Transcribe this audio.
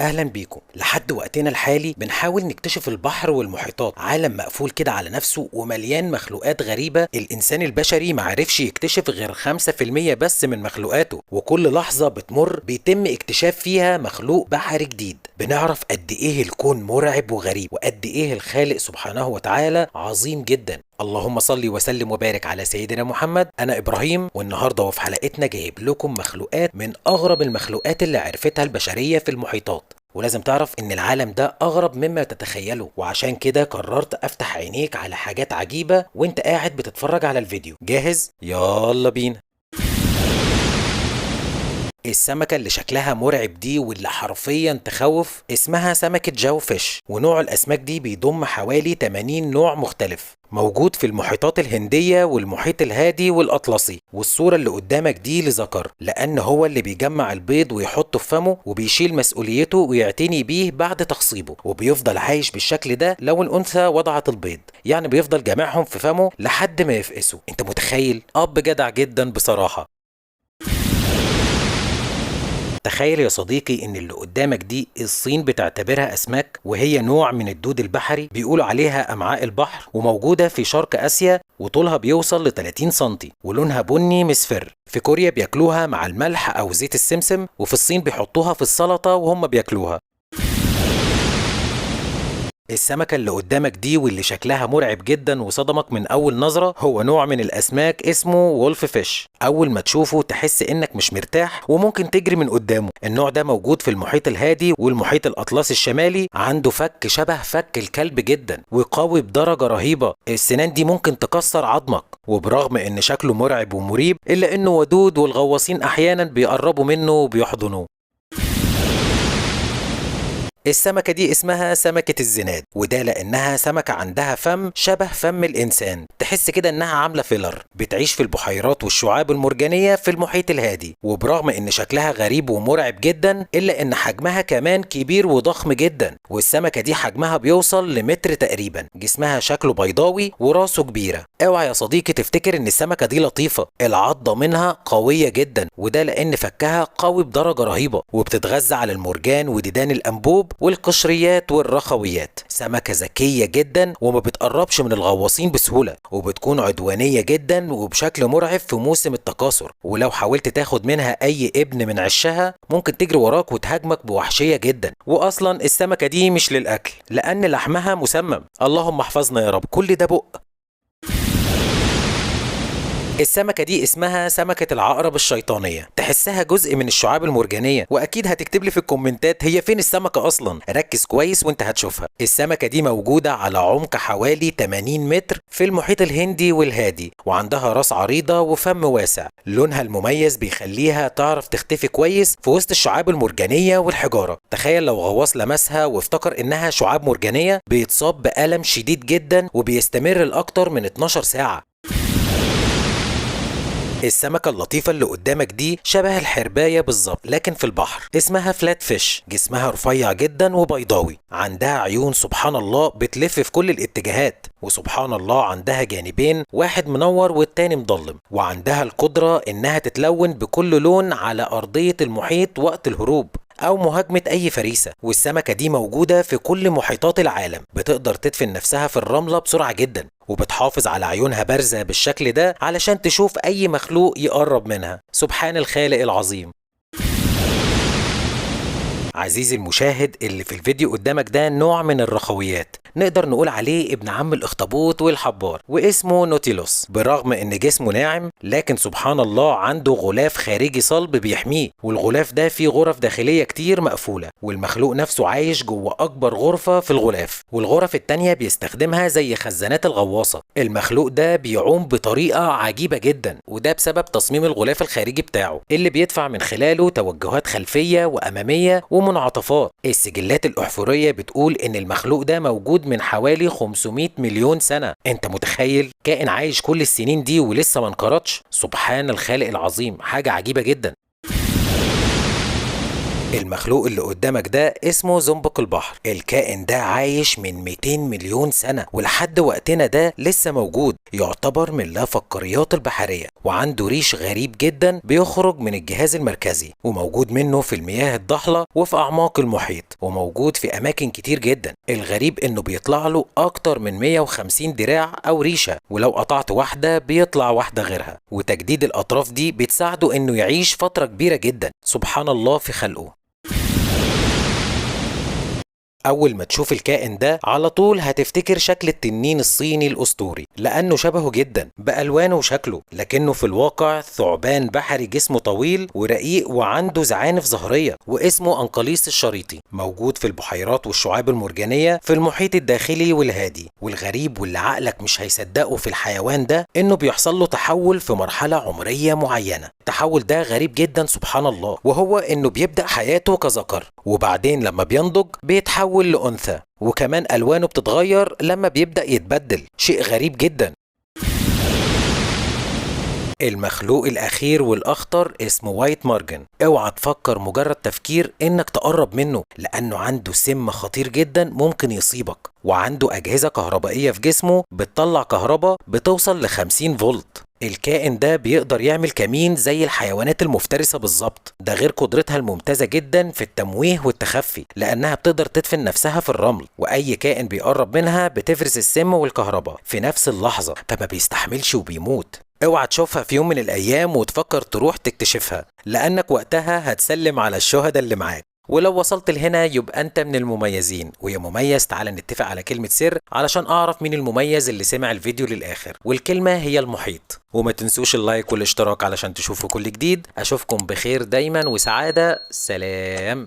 اهلا بيكم. لحد وقتنا الحالي بنحاول نكتشف البحر والمحيطات، عالم مقفول كده على نفسه ومليان مخلوقات غريبة. الانسان البشري معرفش يكتشف غير 5% بس من مخلوقاته، وكل لحظة بتمر بيتم اكتشاف فيها مخلوق بحري جديد. بنعرف قد ايه الكون مرعب وغريب، وقد ايه الخالق سبحانه وتعالى عظيم جدا. اللهم صل وسلم وبارك على سيدنا محمد. انا ابراهيم، والنهارده وفي حلقتنا جايب لكم مخلوقات من اغرب المخلوقات اللي عرفتها البشريه في المحيطات. ولازم تعرف ان العالم ده اغرب مما تتخيله، وعشان كده قررت افتح عينيك على حاجات عجيبه وانت قاعد بتتفرج على الفيديو. جاهز؟ يلا بينا. السمكة اللي شكلها مرعب دي واللي حرفيا تخوف اسمها سمكة جاو فيش، ونوع الأسماك دي بيضم حوالي 80 نوع مختلف، موجود في المحيطات الهندية والمحيط الهادي والأطلسي. والصورة اللي قدامك دي لذكر، لأن هو اللي بيجمع البيض ويحطه في فمه وبيشيل مسؤوليته ويعتني بيه بعد تخصيبه، وبيفضل عايش بالشكل ده لو الأنثى وضعت البيض، يعني بيفضل جامعهم في فمه لحد ما يفقسوا. انت متخيل؟ أب جدع جدا بصراحة. تخيل يا صديقي ان اللي قدامك دي الصين بتعتبرها اسماك، وهي نوع من الدود البحري بيقولوا عليها امعاء البحر، وموجودة في شرق اسيا، وطولها بيوصل ل 30 سنتي، ولونها بني مصفر. في كوريا بياكلوها مع الملح او زيت السمسم، وفي الصين بيحطوها في السلطة وهم بياكلوها. السمكة اللي قدامك دي واللي شكلها مرعب جدا وصدمك من أول نظرة هو نوع من الأسماك اسمه وولف فيش. أول ما تشوفه تحس إنك مش مرتاح وممكن تجري من قدامه. النوع ده موجود في المحيط الهادي والمحيط الأطلسي الشمالي، عنده فك شبه فك الكلب جدا وقوي بدرجة رهيبة. السنان دي ممكن تكسر عظمك، وبرغم إن شكله مرعب ومريب إلا إنه ودود، والغواصين أحيانا بيقربوا منه وبيحضنوه. السمكة دي اسمها سمكة الزناد، وده لأنها سمكة عندها فم شبه فم الإنسان، تحس كده إنها عاملة فيلر. بتعيش في البحيرات والشعاب المرجانية في المحيط الهادي، وبرغم إن شكلها غريب ومرعب جدا إلا إن حجمها كمان كبير وضخم جدا. والسمكة دي حجمها بيوصل لمتر تقريبا، جسمها شكله بيضاوي وراسه كبيرة. اوعى يا صديقي تفتكر إن السمكة دي لطيفة، العضة منها قوية جدا، وده لأن فكها قوي بدرجة رهيبة، وبتتغذى على المرجان وديدان الأنبوب والقشريات والرخويات. سمكة ذكية جدا وما بتقربش من الغواصين بسهولة، وبتكون عدوانية جدا وبشكل مرعب في موسم التكاثر. ولو حاولت تاخد منها أي ابن من عشها ممكن تجري وراك وتهاجمك بوحشية جدا. وأصلا السمكة دي مش للأكل لأن لحمها مسمم. اللهم احفظنا يا رب. كل ده بق. السمكة دي اسمها سمكة العقرب الشيطانية، تحسها جزء من الشعاب المرجانية، وأكيد هتكتب لي في الكومنتات هي فين السمكة أصلا. ركز كويس وانت هتشوفها. السمكة دي موجودة على عمق حوالي 80 متر في المحيط الهندي والهادي، وعندها راس عريضة وفم واسع. لونها المميز بيخليها تعرف تختفي كويس في وسط الشعاب المرجانية والحجارة. تخيل لو غواص لمسها وافتكر إنها شعاب مرجانية بيتصاب بألم شديد جدا وبيستمر لأكتر من 12 ساعة. السمكة اللطيفة اللي قدامك دي شبه الحرباية بالظبط لكن في البحر، اسمها فلات فيش. جسمها رفيع جدا وبيضاوي، عندها عيون سبحان الله بتلف في كل الاتجاهات، وسبحان الله عندها جانبين، واحد منور والتاني مضلم، وعندها القدرة انها تتلون بكل لون على ارضية المحيط وقت الهروب او مهاجمة اي فريسة. والسمكة دي موجودة في كل محيطات العالم، بتقدر تدفن نفسها في الرملة بسرعة جدا، وبتحافظ على عيونها بارزة بالشكل ده علشان تشوف اي مخلوق يقرب منها. سبحان الخالق العظيم. عزيزي المشاهد، اللي في الفيديو قدامك ده نوع من الرخويات، نقدر نقول عليه ابن عم الاخطبوط والحبار، واسمه نوتيلوس. برغم ان جسمه ناعم لكن سبحان الله عنده غلاف خارجي صلب بيحميه، والغلاف ده فيه غرف داخلية كتير مقفولة، والمخلوق نفسه عايش جوه اكبر غرفة في الغلاف، والغرف التانية بيستخدمها زي خزانات الغواصة. المخلوق ده بيعوم بطريقة عجيبة جدا، وده بسبب تصميم الغلاف الخارجي بتاعه اللي بيدفع من خلاله توجهات خلفية وامامية ومنعطفات. السجلات الأحفورية بتقول إن المخلوق ده موجود من حوالي 500 مليون سنة. أنت متخيل؟ كائن عايش كل السنين دي ولسه ما انقرضش. سبحان الخالق العظيم، حاجة عجيبة جدا. المخلوق اللي قدامك ده اسمه زنبق البحر. الكائن ده عايش من 200 مليون سنة ولحد وقتنا ده لسه موجود. يعتبر من لا فقاريات البحرية وعنده ريش غريب جدا بيخرج من الجهاز المركزي، وموجود منه في المياه الضحلة وفي أعماق المحيط، وموجود في أماكن كتير جدا. الغريب إنه بيطلع له أكتر من 150 دراع أو ريشة، ولو قطعت واحدة بيطلع واحدة غيرها، وتجديد الأطراف دي بتساعده إنه يعيش فترة كبيرة جدا. سبحان الله في خلقه. أول ما تشوف الكائن ده على طول هتفتكر شكل التنين الصيني الأسطوري، لأنه شبهه جدا بألوانه وشكله، لكنه في الواقع ثعبان بحري جسمه طويل ورقيق وعنده زعانف ظهرية، واسمه أنقليس الشريطي. موجود في البحيرات والشعاب المرجانية في المحيط الداخلي والهادي. والغريب واللي عقلك مش هيصدقه في الحيوان ده إنه بيحصل له تحول في مرحلة عمرية معينة. التحول ده غريب جدا سبحان الله، وهو إنه بيبدأ حياته كذكر، وبعدين لما بينضج بيتحول لأنثى، وكمان ألوانه بتتغير لما بيبدأ يتبدل. شيء غريب جدا. المخلوق الأخير والأخطر اسمه وايت مارجن. اوعى تفكر مجرد تفكير إنك تقرب منه، لأنه عنده سم خطير جدا ممكن يصيبك، وعنده أجهزة كهربائية في جسمه بتطلع كهرباء بتوصل ل 50 فولت. الكائن ده بيقدر يعمل كمين زي الحيوانات المفترسة بالظبط، ده غير قدرتها الممتازة جدا في التمويه والتخفي، لأنها بتقدر تدفن نفسها في الرمل، وأي كائن بيقرب منها بتفرز السم والكهرباء في نفس اللحظة، فما بيستحملش وبيموت. اوعى تشوفها في يوم من الأيام وتفكر تروح تكتشفها، لأنك وقتها هتسلم على الشهداء اللي معاك. ولو وصلت لهنا يبقى انت من المميزين. ويا مميز تعالى نتفق على كلمة سر علشان اعرف مين المميز اللي سمع الفيديو للآخر، والكلمة هي المحيط. وما تنسوش اللايك والاشتراك علشان تشوفوا كل جديد. اشوفكم بخير دايما وسعادة. سلام.